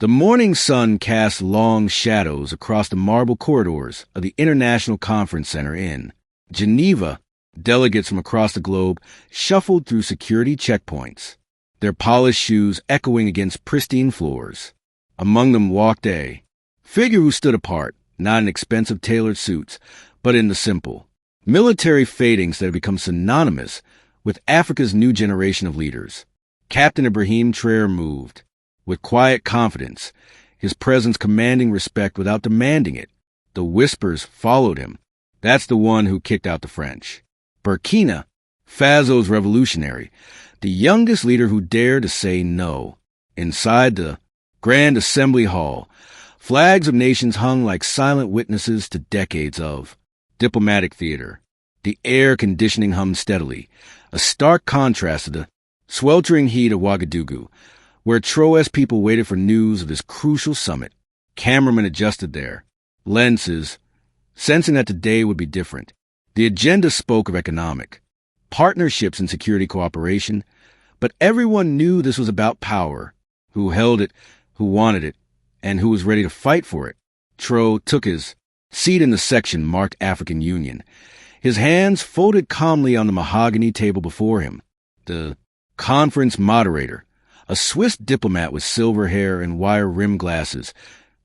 The morning sun cast long shadows across the marble corridors of the International Conference Center in Geneva. Delegates from across the globe shuffled through security checkpoints, their polished shoes echoing against pristine floors. Among them walked a figure who stood apart, not in expensive tailored suits, but in the simple, military fadings that have become synonymous with Africa's new generation of leaders. Captain Ibrahim Traoré moved with quiet confidence, his presence commanding respect without demanding it. The whispers followed him. That's the one who kicked out the French. Burkina Faso's revolutionary, the youngest leader who dared to say no. Inside the Grand Assembly Hall, flags of nations hung like silent witnesses to decades of diplomatic theater. The air conditioning hummed steadily, a stark contrast to the sweltering heat of Ouagadougou, where Troas people waited for news of this crucial summit. Cameramen adjusted their lenses, sensing that today would be different. The agenda spoke of economic partnerships and security cooperation, but everyone knew this was about power, who held it, who wanted it, and who was ready to fight for it. Tro took his seat in the section marked African Union, his hands folded calmly on the mahogany table before him. The conference moderator, a Swiss diplomat with silver hair and wire-rimmed glasses,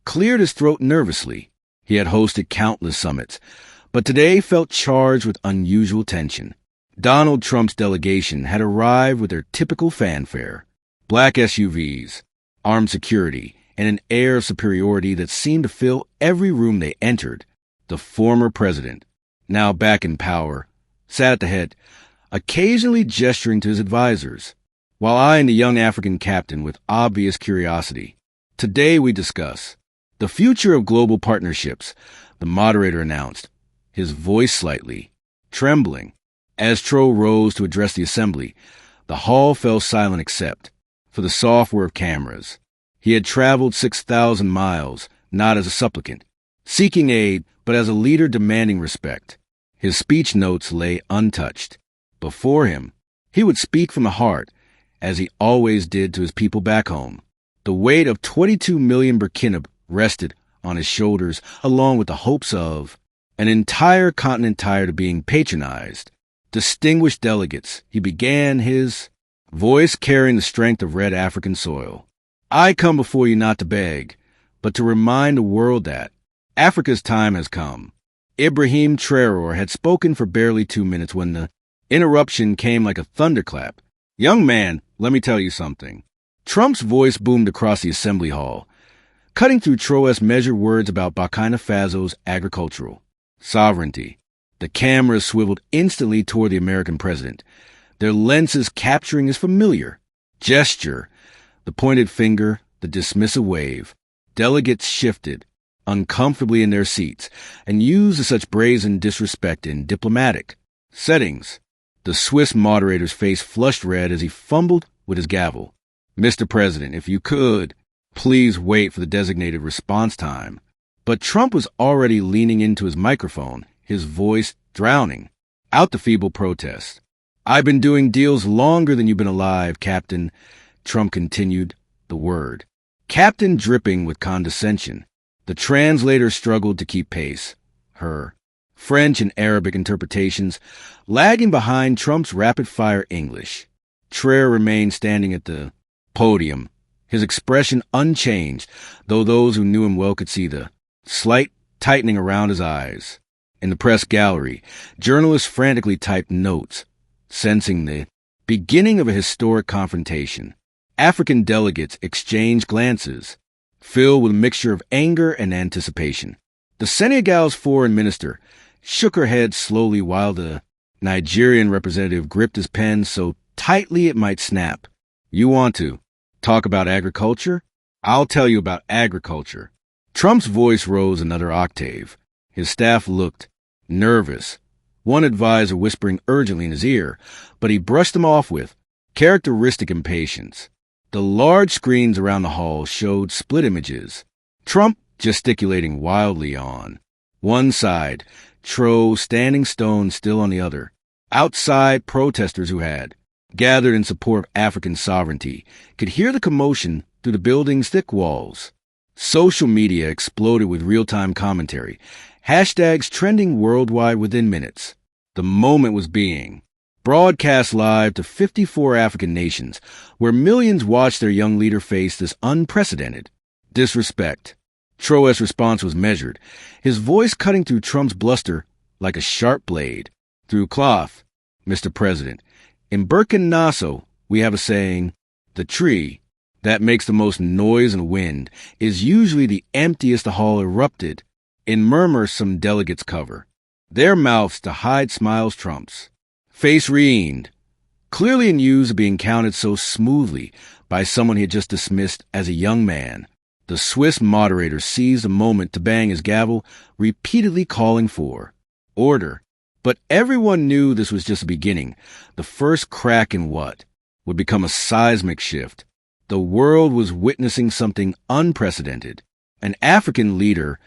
cleared his throat nervously. He had hosted countless summits, but today felt charged with unusual tension. Donald Trump's delegation had arrived with their typical fanfare, black SUVs, armed security, and an air of superiority that seemed to fill every room they entered. The former president, now back in power, sat at the head, occasionally gesturing to his advisors, while I and the young African captain with obvious curiosity. Today we discuss the future of global partnerships, the moderator announced, his voice slightly trembling. As Tro rose to address the assembly, the hall fell silent except for the soft whir of cameras. He had traveled 6,000 miles, not as a supplicant, seeking aid, but as a leader demanding respect. His speech notes lay untouched. Before him, he would speak from the heart, as he always did to his people back home. The weight of 22 million Burkina rested on his shoulders, along with the hopes of an entire continent tired of being patronized. Distinguished delegates, he began, his voice carrying the strength of red African soil. I come before you not to beg, but to remind the world that Africa's time has come. Ibrahim Traoré had spoken for barely 2 minutes when the interruption came like a thunderclap. Young man, let me tell you something. Trump's voice boomed across the assembly hall, cutting through Troas' measured words about Burkina Faso's agricultural sovereignty. The cameras swiveled instantly toward the American president, their lenses capturing his familiar gesture, the pointed finger, the dismissive wave. Delegates shifted uncomfortably in their seats and used such brazen disrespect in diplomatic settings. The Swiss moderator's face flushed red as he fumbled with his gavel. Mr. President, if you could, please wait for the designated response time. But Trump was already leaning into his microphone, his voice drowning out the feeble protest. I've been doing deals longer than you've been alive, Captain, Trump continued, the word Captain dripping with condescension. The translator struggled to keep pace, her French and Arabic interpretations lagging behind Trump's rapid-fire English. Traoré remained standing at the podium, his expression unchanged, though those who knew him well could see the slight tightening around his eyes. In the press gallery, journalists frantically typed notes, sensing the beginning of a historic confrontation. African delegates exchanged glances, filled with a mixture of anger and anticipation. The Senegal's foreign minister shook her head slowly while the Nigerian representative gripped his pen so tightly it might snap. You want to talk about agriculture? I'll tell you about agriculture. Trump's voice rose another octave. His staff looked nervous, one advisor whispering urgently in his ear, but he brushed them off with characteristic impatience. The large screens around the hall showed split images. Trump gesticulating wildly on one side, Tro standing stone still on the other. Outside, protesters who had gathered in support of African sovereignty could hear the commotion through the building's thick walls. Social media exploded with real-time commentary, hashtags trending worldwide within minutes. The moment was being broadcast live to 54 African nations, where millions watched their young leader face this unprecedented disrespect. Traoré's response was measured, his voice cutting through Trump's bluster like a sharp blade. Through cloth, Mr. President. In Burkina Faso, we have a saying, the tree that makes the most noise and wind is usually the emptiest the hall erupted. In murmurs some delegates cover their mouths to hide smiles Trump's face reamed, clearly in use of being counted so smoothly by someone he had just dismissed as a young man. The Swiss moderator seized a moment to bang his gavel, repeatedly calling for order. But everyone knew this was just a beginning, the first crack in what would become a seismic shift. The world was witnessing something unprecedented, an African leader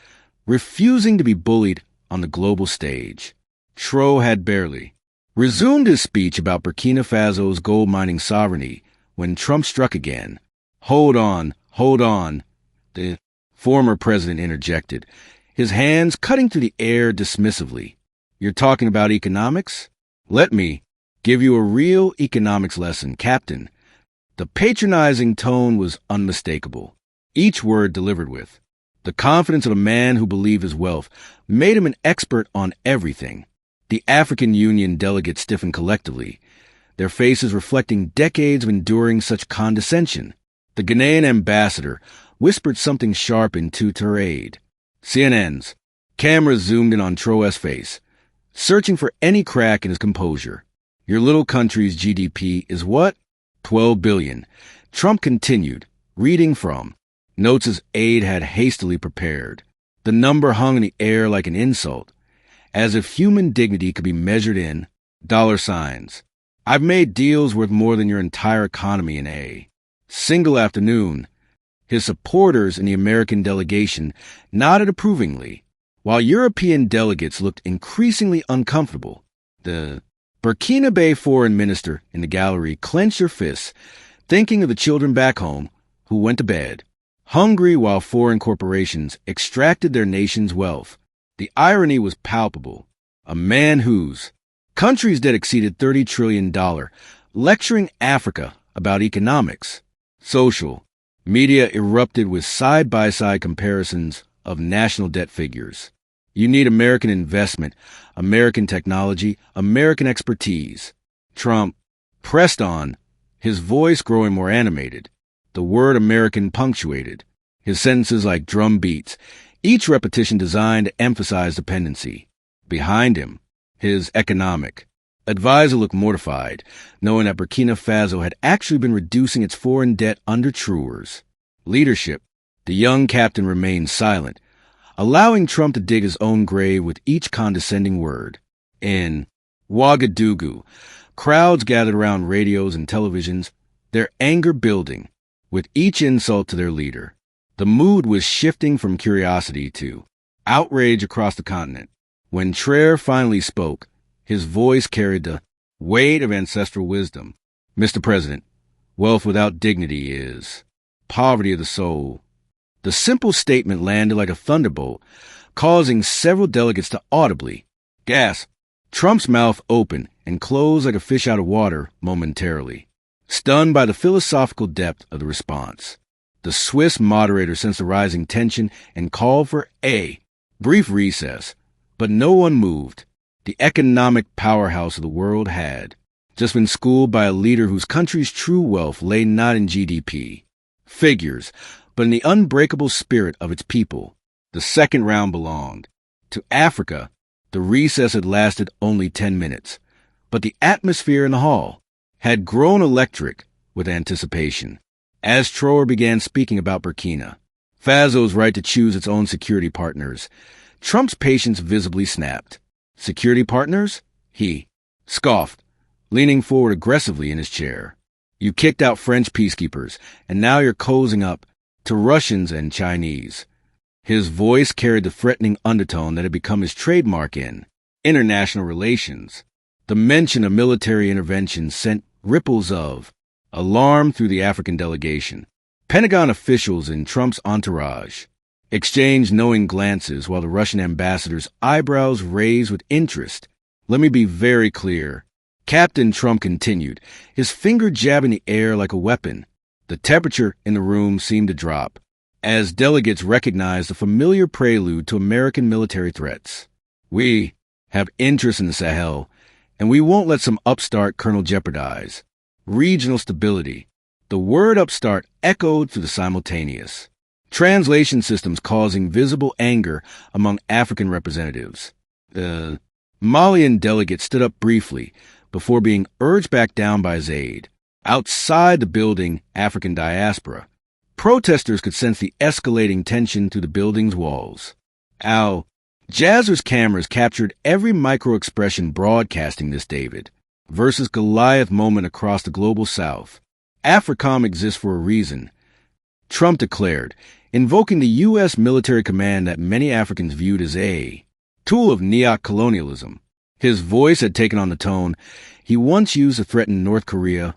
refusing to be bullied on the global stage. Traoré had barely resumed his speech about Burkina Faso's gold mining sovereignty when Trump struck again. Hold on, the former president interjected, his hands cutting through the air dismissively. You're talking about economics? Let me give you a real economics lesson, Captain. The patronizing tone was unmistakable, each word delivered with the confidence of a man who believed his wealth made him an expert on everything. The African Union delegates stiffened collectively, their faces reflecting decades of enduring such condescension. The Ghanaian ambassador whispered something sharp into Traoré. CNN's cameras zoomed in on Traoré's face, searching for any crack in his composure. Your little country's GDP is what? 12 billion. Trump continued, reading from notes his aide had hastily prepared. The number hung in the air like an insult, as if human dignity could be measured in dollar signs. I've made deals worth more than your entire economy in a single afternoon. His supporters in the American delegation nodded approvingly, while European delegates looked increasingly uncomfortable. The Burkina Faso foreign minister in the gallery clenched her fists, thinking of the children back home who went to bed, hungry while foreign corporations extracted their nation's wealth. The irony was palpable. A man whose country's debt exceeded $30 trillion, lecturing Africa about economics. Social media erupted with side-by-side comparisons of national debt figures. You need American investment, American technology, American expertise. Trump pressed on, his voice growing more animated, the word American punctuated, his sentences like drum beats, each repetition designed to emphasize dependency. Behind him, his economic advisor looked mortified, knowing that Burkina Faso had actually been reducing its foreign debt under Traoré's leadership. The young captain remained silent, allowing Trump to dig his own grave with each condescending word. In Ouagadougou, crowds gathered around radios and televisions, their anger building with each insult to their leader. The mood was shifting from curiosity to outrage across the continent. When Traoré finally spoke, his voice carried the weight of ancestral wisdom. Mr. President, wealth without dignity is poverty of the soul. The simple statement landed like a thunderbolt, causing several delegates to audibly gasp. Trump's mouth opened and closed like a fish out of water momentarily, stunned by the philosophical depth of the response. The Swiss moderator sensed the rising tension and called for a brief recess, but no one moved. The economic powerhouse of the world had just been schooled by a leader whose country's true wealth lay not in GDP figures, but in the unbreakable spirit of its people. The second round belonged to Africa. The recess had lasted only 10 minutes, but the atmosphere in the hall had grown electric with anticipation. As Traoré began speaking about Burkina Faso's right to choose its own security partners, Trump's patience visibly snapped. Security partners? He scoffed, leaning forward aggressively in his chair. You kicked out French peacekeepers, and now you're cozying up to Russians and Chinese. His voice carried the threatening undertone that had become his trademark in international relations. The mention of military intervention sent ripples of alarm through the African delegation. Pentagon officials in Trump's entourage exchanged knowing glances while the Russian ambassador's eyebrows raised with interest. Let me be very clear. Captain Trump continued, his finger jabbing the air like a weapon. The temperature in the room seemed to drop, as delegates recognized the familiar prelude to American military threats. We have interests in the Sahel, and we won't let some upstart colonel jeopardize regional stability. The word upstart echoed through the simultaneous translation systems, causing visible anger among African representatives. The Malian delegate stood up briefly before being urged back down by his aide. Outside the building African diaspora, protesters could sense the escalating tension through the building's walls. Al Jazeera's cameras captured every micro-expression broadcasting this David versus Goliath moment across the global south. AFRICOM exists for a reason, Trump declared, invoking the U.S. military command that many Africans viewed as a tool of neo-colonialism. His voice had taken on the tone he once used to threaten North Korea,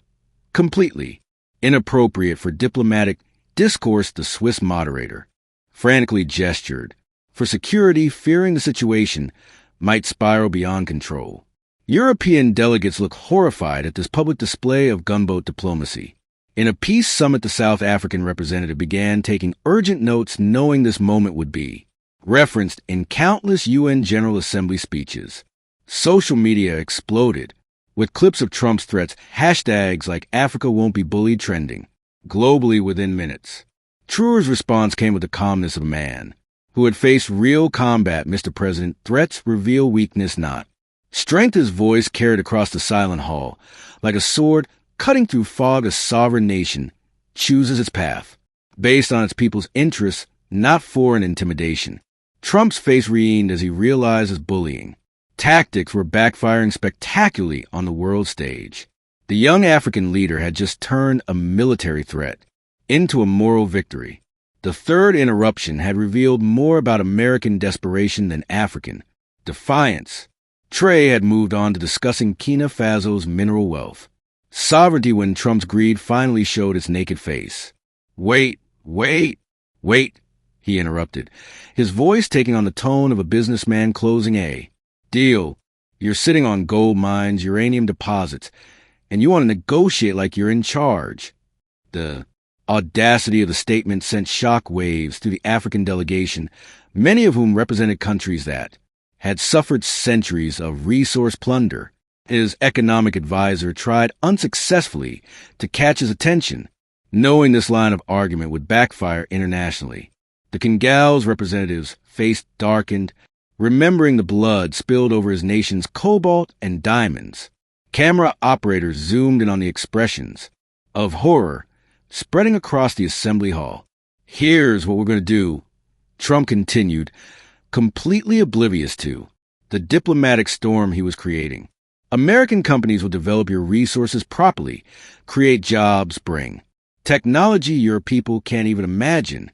completely inappropriate for diplomatic discourse. The Swiss moderator frantically gestured for security, fearing the situation might spiral beyond control. European delegates looked horrified at this public display of gunboat diplomacy. In a peace summit, the South African representative began taking urgent notes, knowing this moment would be referenced in countless UN General Assembly speeches. Social media exploded with clips of Trump's threats, hashtags like Africa won't be bullied trending globally within minutes. Traoré's response came with the calmness of a man who had faced real combat. Mr. President, threats reveal weakness, not strength. His voice carried across the silent hall like a sword cutting through fog. A sovereign nation chooses its path based on its people's interests, not foreign intimidation. Trump's face reamed as he realized his bullying tactics were backfiring spectacularly on the world stage. The young African leader had just turned a military threat into a moral victory. The third interruption had revealed more about American desperation than African defiance. Traoré had moved on to discussing Burkina Faso's mineral wealth. Sovereignty, when Trump's greed finally showed its naked face. Wait, he interrupted, his voice taking on the tone of a businessman closing a deal. You're sitting on gold mines, uranium deposits, and you want to negotiate like you're in charge. The audacity of the statement sent shock waves through the African delegation, many of whom represented countries that had suffered centuries of resource plunder. His economic advisor tried unsuccessfully to catch his attention, knowing this line of argument would backfire internationally. The Kingal's representative's face darkened, remembering the blood spilled over his nation's cobalt and diamonds. Camera operators zoomed in on the expressions of horror spreading across the assembly hall. Here's what we're going to do, Trump continued, completely oblivious to the diplomatic storm he was creating. American companies will develop your resources properly, create jobs, bring technology your people can't even imagine.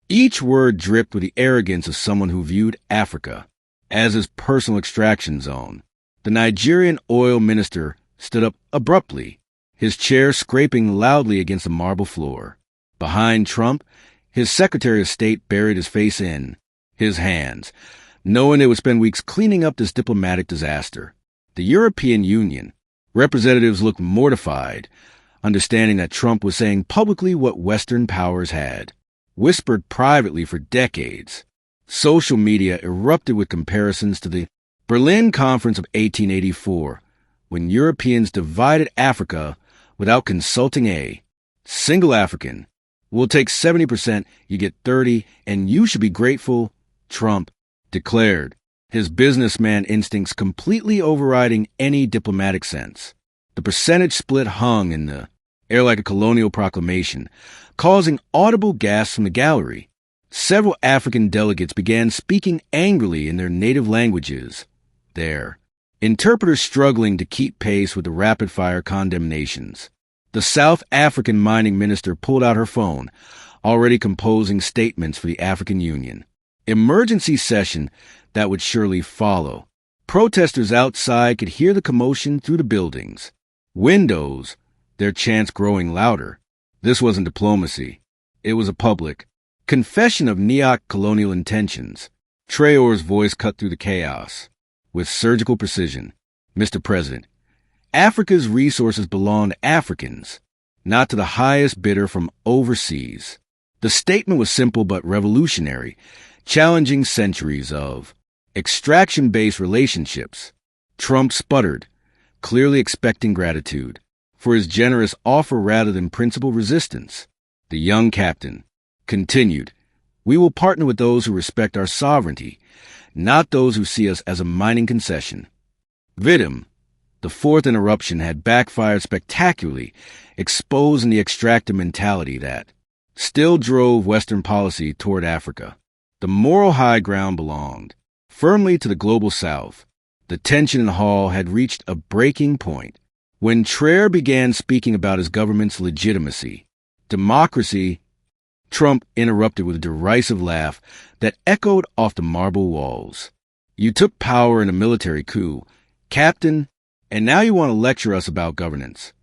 Each word dripped with the arrogance of someone who viewed Africa as his personal extraction zone. The Nigerian oil minister stood up abruptly, his chair scraping loudly against the marble floor. Behind Trump, his Secretary of State buried his face in his hands, knowing they would spend weeks cleaning up this diplomatic disaster. The European Union representatives looked mortified, understanding that Trump was saying publicly what Western powers had whispered privately for decades. Social media erupted with comparisons to the Berlin Conference of 1884, when Europeans divided Africa without consulting a single African. We'll take 70%, you get 30%, and you should be grateful, Trump declared, his businessman instincts completely overriding any diplomatic sense. The percentage split hung in the air like a colonial proclamation, causing audible gasps from the gallery. Several African delegates began speaking angrily in their native languages, their interpreters struggling to keep pace with the rapid-fire condemnations. The South African mining minister pulled out her phone, already composing statements for the African Union. Emergency session that would surely follow. Protesters outside could hear the commotion through the buildings. Windows, their chants growing louder. This wasn't diplomacy. It was a public confession of neo-colonial intentions. Traoré's voice cut through the chaos. With surgical precision, Mr. President, Africa's resources belong to Africans, not to the highest bidder from overseas. The statement was simple but revolutionary, challenging centuries of extraction-based relationships. Trump sputtered, clearly expecting gratitude for his generous offer rather than principled resistance. The young captain continued, "We will partner with those who respect our sovereignty, not those who see us as a mining concession." Vidim, the fourth interruption, had backfired spectacularly, exposing the extractive mentality that still drove Western policy toward Africa. The moral high ground belonged firmly to the global South. The tension in the hall had reached a breaking point. When Traoré began speaking about his government's legitimacy, democracy, Trump interrupted with a derisive laugh that echoed off the marble walls. "You took power in a military coup, Captain, and now you want to lecture us about governance."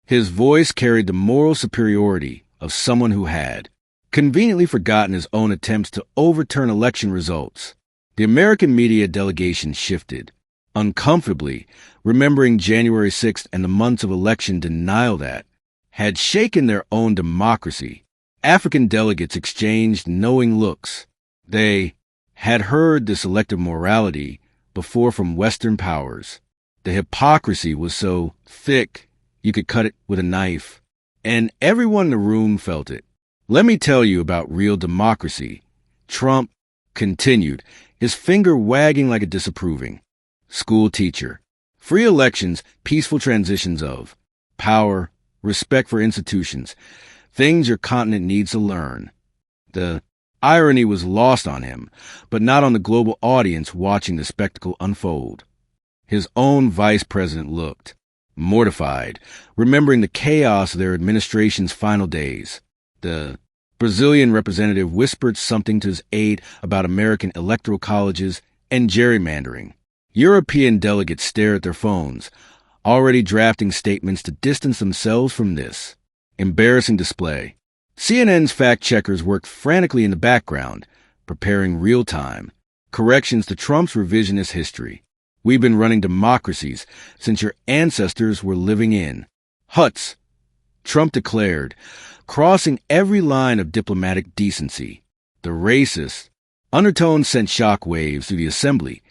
His voice carried the moral superiority of someone who had conveniently forgotten his own attempts to overturn election results. The American media delegation shifted, uncomfortably, remembering January 6th and the months of election denial that had shaken their own democracy. African delegates exchanged knowing looks. They had heard this elective morality before from Western powers. The hypocrisy was so thick you could cut it with a knife, and everyone in the room felt it. "Let me tell you about real democracy," Trump continued, his finger wagging like a disapproving school teacher. "Free elections, peaceful transitions of power, respect for institutions, things your continent needs to learn." The irony was lost on him, but not on the global audience watching the spectacle unfold. His own vice president looked mortified, remembering the chaos of their administration's final days. The Brazilian representative whispered something to his aide about American electoral colleges and gerrymandering. European delegates stared at their phones, already drafting statements to distance themselves from this embarrassing display. CNN's fact-checkers worked frantically in the background, preparing real-time corrections to Trump's revisionist history. "We've been running democracies since your ancestors were living in huts," Trump declared, crossing every line of diplomatic decency. The racist undertone sent shock waves through the assembly,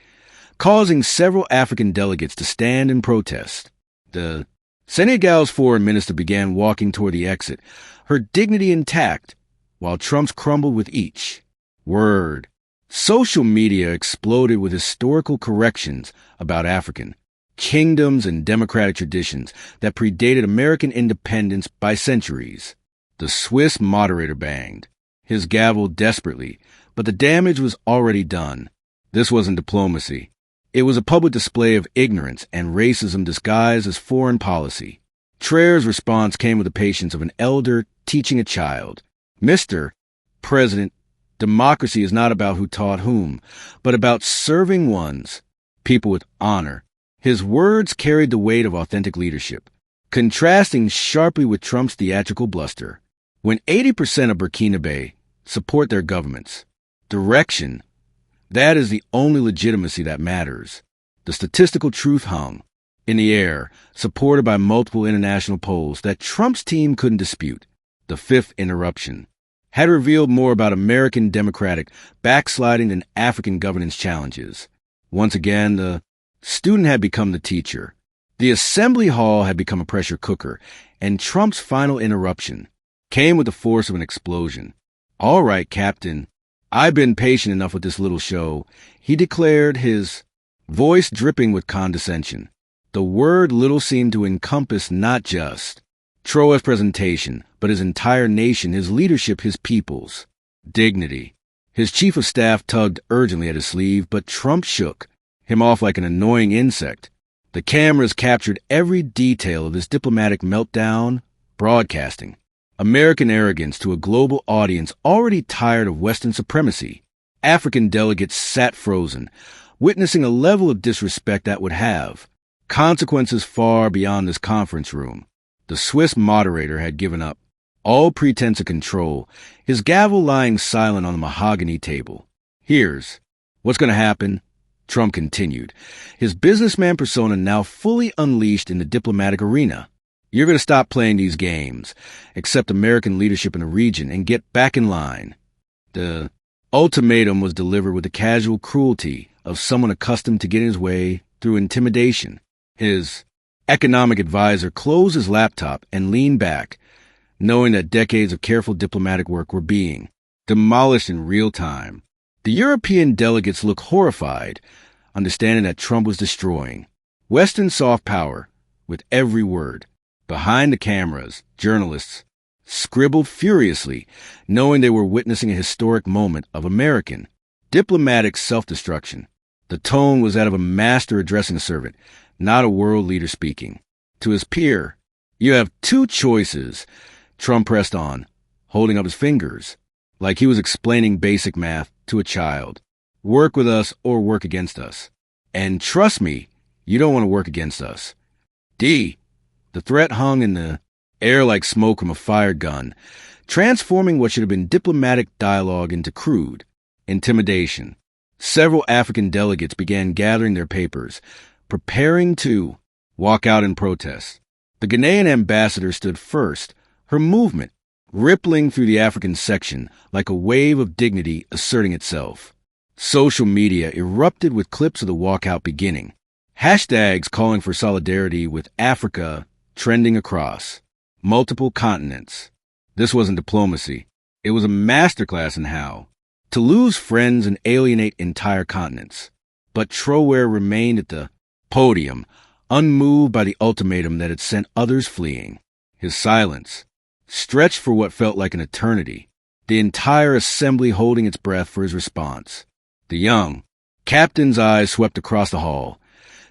causing several African delegates to stand in protest. The Senegal's foreign minister began walking toward the exit, her dignity intact, while Trump's crumbled with each word. Social media exploded with historical corrections about African kingdoms and democratic traditions that predated American independence by centuries. The Swiss moderator banged his gavel desperately, but the damage was already done. This wasn't diplomacy. It was a public display of ignorance and racism disguised as foreign policy. Traoré's response came with the patience of an elder teaching a child. "Mr. President, democracy is not about who taught whom, but about serving one's people with honor." His words carried the weight of authentic leadership, contrasting sharply with Trump's theatrical bluster. When 80% of Burkina Faso support their government's direction, that is the only legitimacy that matters. The statistical truth hung in the air, supported by multiple international polls that Trump's team couldn't dispute. The fifth interruption had revealed more about American democratic backsliding than African governance challenges. Once again, the student had become the teacher. The assembly hall had become a pressure cooker, and Trump's final interruption came with the force of an explosion. "All right, Captain, I've been patient enough with this little show," he declared, his voice dripping with condescension. The word little seemed to encompass not just Traoré's presentation, but his entire nation, his leadership, his people's dignity. His chief of staff tugged urgently at his sleeve, but Trump shook him off like an annoying insect. The cameras captured every detail of this diplomatic meltdown, broadcasting American arrogance to a global audience already tired of Western supremacy. African delegates sat frozen, witnessing a level of disrespect that would have consequences far beyond this conference room. The Swiss moderator had given up. all pretense of control, his gavel lying silent on the mahogany table. "Here's what's going to happen," Trump continued, his businessman persona now fully unleashed in the diplomatic arena. "You're going to stop playing these games, accept American leadership in the region, and get back in line." The ultimatum was delivered with the casual cruelty of someone accustomed to getting his way through intimidation. His economic advisor closed his laptop and leaned back, knowing that decades of careful diplomatic work were being demolished in real time. The European delegates looked horrified, understanding that Trump was destroying Western soft power with every word. Behind the cameras, journalists scribbled furiously, knowing they were witnessing a historic moment of American diplomatic self-destruction. The tone was that of a master addressing a servant, not a world leader speaking. To his peer, "You have two choices," Trump pressed on, holding up his fingers, like he was explaining basic math to a child. "Work with us or work against us. And trust me, you don't want to work against us." The threat hung in the air like smoke from a fired gun, transforming what should have been diplomatic dialogue into crude intimidation. Several African delegates began gathering their papers, preparing to walk out in protest. The Ghanaian ambassador stood first, her movement rippling through the African section like a wave of dignity asserting itself. Social media erupted with clips of the walkout beginning, hashtags calling for solidarity with Africa trending across multiple continents. This wasn't diplomacy. It was a masterclass in how to lose friends and alienate entire continents. But Traoré remained at the podium, unmoved by the ultimatum that had sent others fleeing. His silence stretched for what felt like an eternity, the entire assembly holding its breath for his response. The young captain's eyes swept across the hall,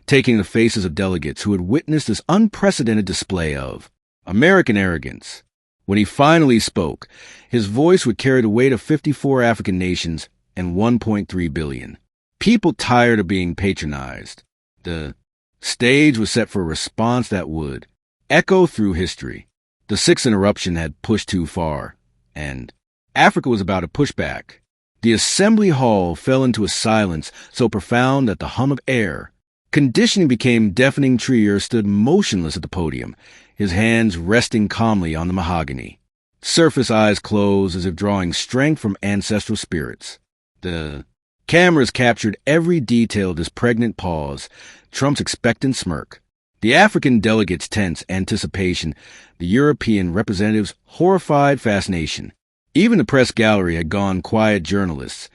taking the faces of delegates who had witnessed this unprecedented display of American arrogance. When he finally spoke, his voice would carry the weight of 54 African nations and 1.3 billion people tired of being patronized. The stage was set for a response that would echo through history. The sixth interruption had pushed too far, and Africa was about to push back. The assembly hall fell into a silence so profound that the hum of air conditioning became deafening. Traoré stood motionless at the podium, his hands resting calmly on the mahogany. Surface eyes closed as if drawing strength from ancestral spirits. The cameras captured every detail of this pregnant pause, Trump's expectant smirk, the African delegates' tense anticipation, the European representatives' horrified fascination. Even the press gallery had gone quiet, journalists,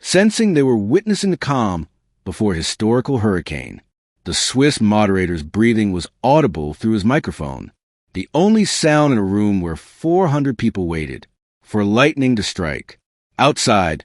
sensing they were witnessing the calm before a historical hurricane. The Swiss moderator's breathing was audible through his microphone, the only sound in a room where 400 people waited for lightning to strike. Outside,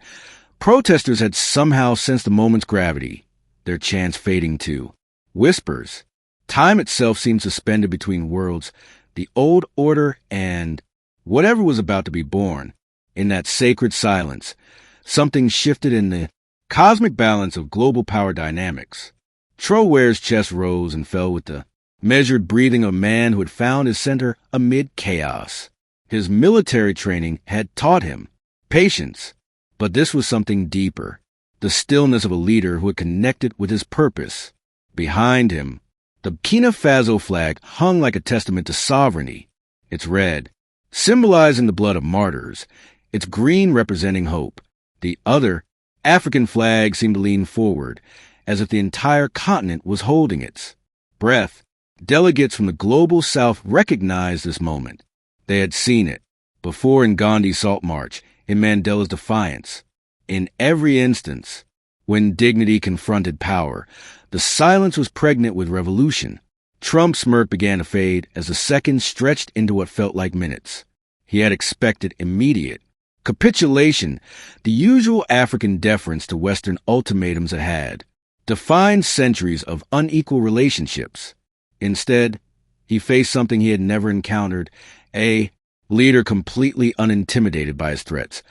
protesters had somehow sensed the moment's gravity, their chants fading to whispers. Time itself seemed suspended between worlds, the old order and whatever was about to be born. In that sacred silence, something shifted in the cosmic balance of global power dynamics. Traoré's chest rose and fell with the measured breathing of a man who had found his center amid chaos. His military training had taught him patience, but this was something deeper, the stillness of a leader who had connected with his purpose. Behind him, the Burkina Faso flag hung like a testament to sovereignty, its red symbolizing the blood of martyrs, its green representing hope. The other African flag seemed to lean forward, as if the entire continent was holding its breath. Delegates from the global south recognized this moment. They had seen it before in Gandhi's Salt March, in Mandela's defiance. In every instance, when dignity confronted power, the silence was pregnant with revolution. Trump's smirk began to fade as the seconds stretched into what felt like minutes. He had expected immediate capitulation, the usual African deference to Western ultimatums it had defined centuries of unequal relationships. Instead, he faced something he had never encountered, a leader completely unintimidated by his threats,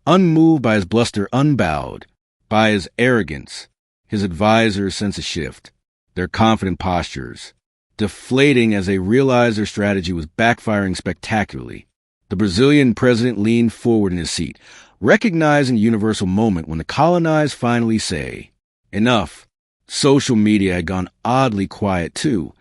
unmoved by his bluster, unbowed by his arrogance. His advisors sensed a shift, their confident postures deflating as they realized their strategy was backfiring spectacularly. The Brazilian president leaned forward in his seat, recognizing the universal moment when the colonized finally say, "Enough." Social media had gone oddly quiet too,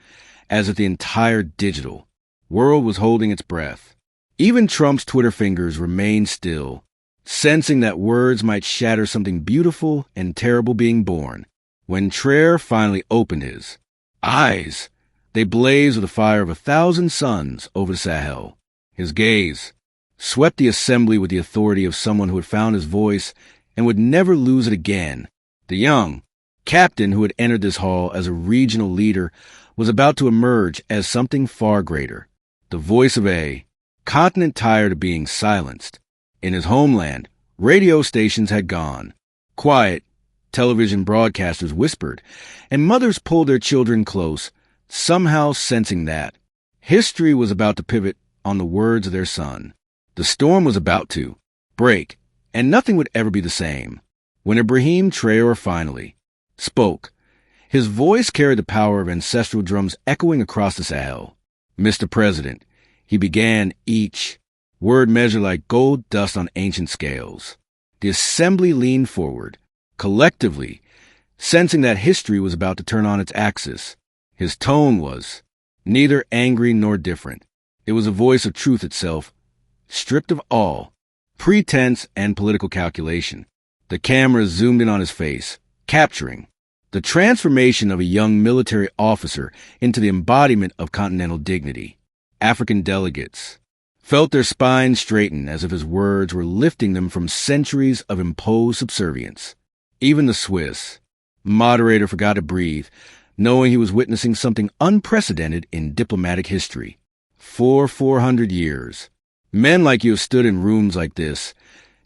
as if the entire digital world was holding its breath. Even Trump's Twitter fingers remained still, sensing that words might shatter something beautiful and terrible being born. When Traoré finally opened his eyes, they blazed with the fire of 1,000 suns over the Sahel. His gaze swept the assembly with the authority of someone who had found his voice and would never lose it again. The young captain who had entered this hall as a regional leader was about to emerge as something far greater, the voice of a continent tired of being silenced. In his homeland, radio stations had gone quiet, television broadcasters whispered, and mothers pulled their children close, somehow sensing that history was about to pivot on the words of their son. The storm was about to break, and nothing would ever be the same. When Ibrahim Traoré finally spoke, his voice carried the power of ancestral drums echoing across the Sahel. "Mr. President," he began, each word measured like gold dust on ancient scales. The assembly leaned forward, collectively, sensing that history was about to turn on its axis. His tone was neither angry nor different. It was a voice of truth itself, stripped of all pretense and political calculation. The camera zoomed in on his face, capturing the transformation of a young military officer into the embodiment of continental dignity. African delegates felt their spines straighten as if his words were lifting them from centuries of imposed subservience. Even the Swiss moderator forgot to breathe, knowing he was witnessing something unprecedented in diplomatic history. For 400 years, men like you have stood in rooms like this,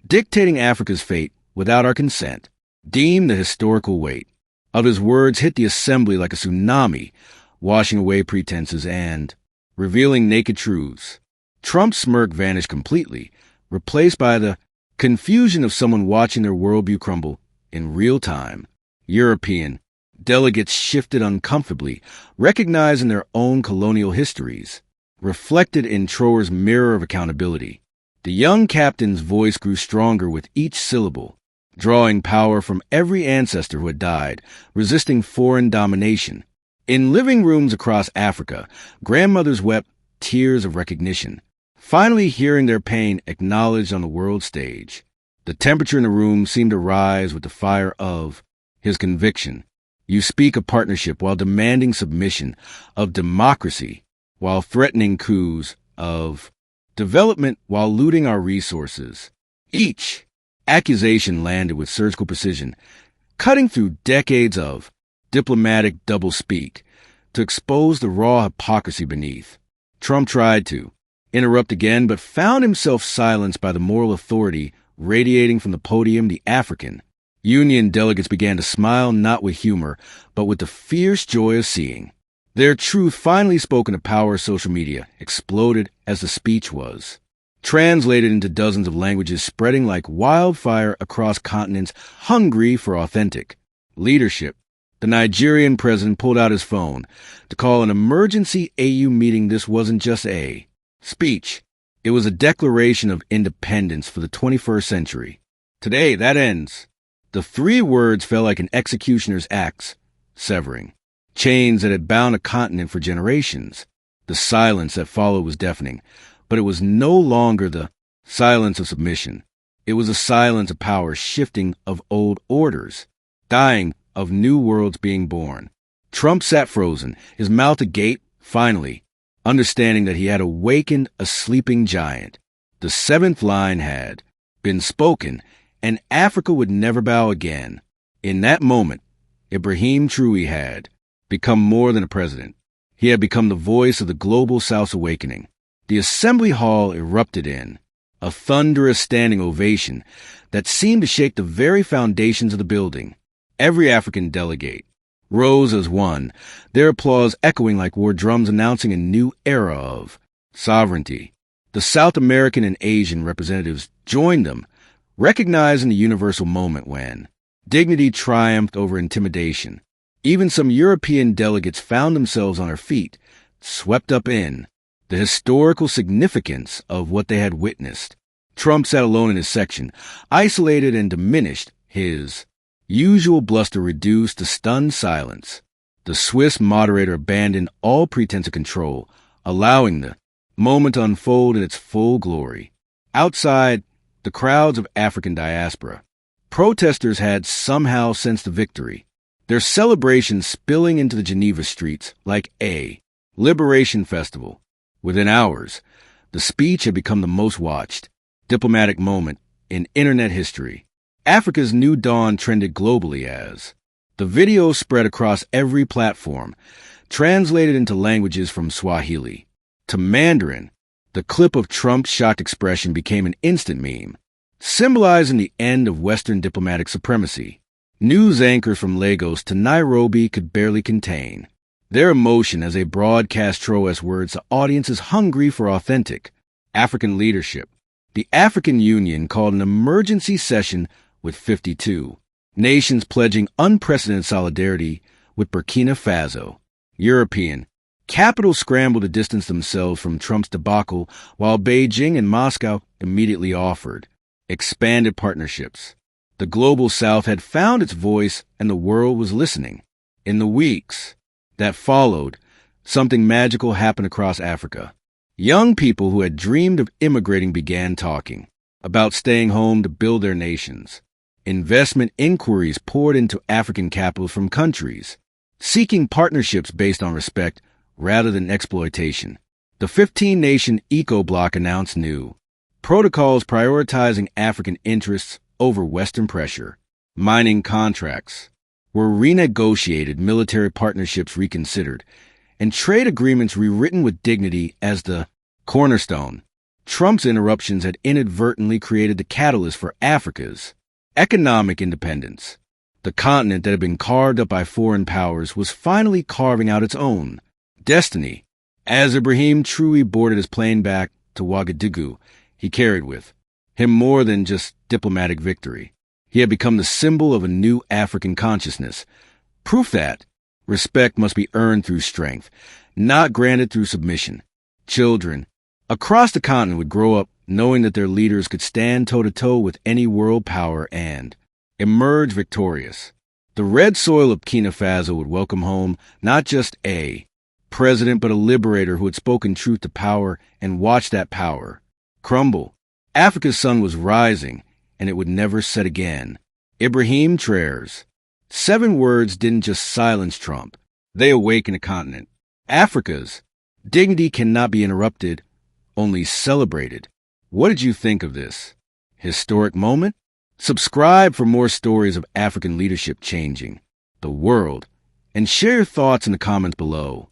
dictating Africa's fate without our consent. Deem the historical weight of his words hit the assembly like a tsunami, washing away pretenses and revealing naked truths. Trump's smirk vanished completely, replaced by the confusion of someone watching their worldview crumble in real time. European delegates shifted uncomfortably, recognizing their own colonial histories, reflected in Traoré's mirror of accountability. The young captain's voice grew stronger with each syllable, drawing power from every ancestor who had died, resisting foreign domination. In living rooms across Africa, grandmothers wept tears of recognition, finally hearing their pain acknowledged on the world stage. The temperature in the room seemed to rise with the fire of his conviction. You speak of partnership while demanding submission, of democracy while threatening coups, of development while looting our resources. Each accusation landed with surgical precision, cutting through decades of diplomatic doublespeak to expose the raw hypocrisy beneath. Trump tried to interrupt again, but found himself silenced by the moral authority radiating from the podium. The African Union delegates began to smile not with humor, but with the fierce joy of seeing their truth finally spoken. The power of social media exploded as the speech was translated into dozens of languages, spreading like wildfire across continents hungry for authentic leadership. The Nigerian president pulled out his phone to call an emergency AU meeting. This wasn't just a speech. It was a declaration of independence for the 21st century. Today, that ends. The 3 words fell like an executioner's axe, severing chains that had bound a continent for generations. The silence that followed was deafening, but it was no longer the silence of submission. It was a silence of power shifting, of old orders dying, of new worlds being born. Trump sat frozen, his mouth agape, finally understanding that he had awakened a sleeping giant. The 7th line had been spoken, and Africa would never bow again. In that moment, Ibrahim Traoré had become more than a president. He had become the voice of the global South's awakening. The assembly hall erupted in a thunderous standing ovation that seemed to shake the very foundations of the building. Every African delegate rose as one, their applause echoing like war drums announcing a new era of sovereignty. The South American and Asian representatives joined them, recognizing the universal moment when dignity triumphed over intimidation. Even some European delegates found themselves on their feet, swept up in the historical significance of what they had witnessed. Trump sat alone in his section, isolated and diminished, his usual bluster reduced to stunned silence. The Swiss moderator abandoned all pretense of control, allowing the moment to unfold in its full glory. Outside, the crowds of African diaspora. Protesters had somehow sensed the victory, their celebration spilling into the Geneva streets like a liberation festival. Within hours, the speech had become the most watched diplomatic moment in internet history. Africa's new dawn trended globally as the video spread across every platform, translated into languages from Swahili to Mandarin. The clip of Trump's shocked expression became an instant meme, symbolizing the end of Western diplomatic supremacy. News anchors from Lagos to Nairobi could barely contain their emotion as they broadcast Traoré's words to audiences hungry for authentic African leadership. The African Union called an emergency session with 52 nations pledging unprecedented solidarity with Burkina Faso. European capitals scrambled to distance themselves from Trump's debacle, while Beijing and Moscow immediately offered expanded partnerships. The global South had found its voice and the world was listening. In the weeks that followed, something magical happened across Africa. Young people who had dreamed of immigrating began talking about staying home to build their nations. Investment inquiries poured into African capitals from countries seeking partnerships based on respect rather than exploitation. The 15-nation eco-bloc announced new protocols prioritizing African interests over Western pressure. Mining contracts were renegotiated, military partnerships reconsidered, and trade agreements rewritten with dignity as the cornerstone. Trump's interruptions had inadvertently created the catalyst for Africa's economic independence. The continent that had been carved up by foreign powers was finally carving out its own destiny. As Ibrahim Traoré boarded his plane back to Ouagadougou, he carried with him more than just diplomatic victory. He had become the symbol of a new African consciousness, proof that respect must be earned through strength, not granted through submission. Children across the continent would grow up knowing that their leaders could stand toe-to-toe with any world power and emerge victorious. The red soil of Burkina Faso would welcome home not just a president, but a liberator who had spoken truth to power and watched that power crumble. Africa's sun was rising, and it would never set again. Ibrahim Traoré's 7 words didn't just silence Trump. They awakened a continent. Africa's dignity cannot be interrupted, only celebrated. What did you think of this historic moment? Subscribe for more stories of African leadership changing the world, and share your thoughts in the comments below.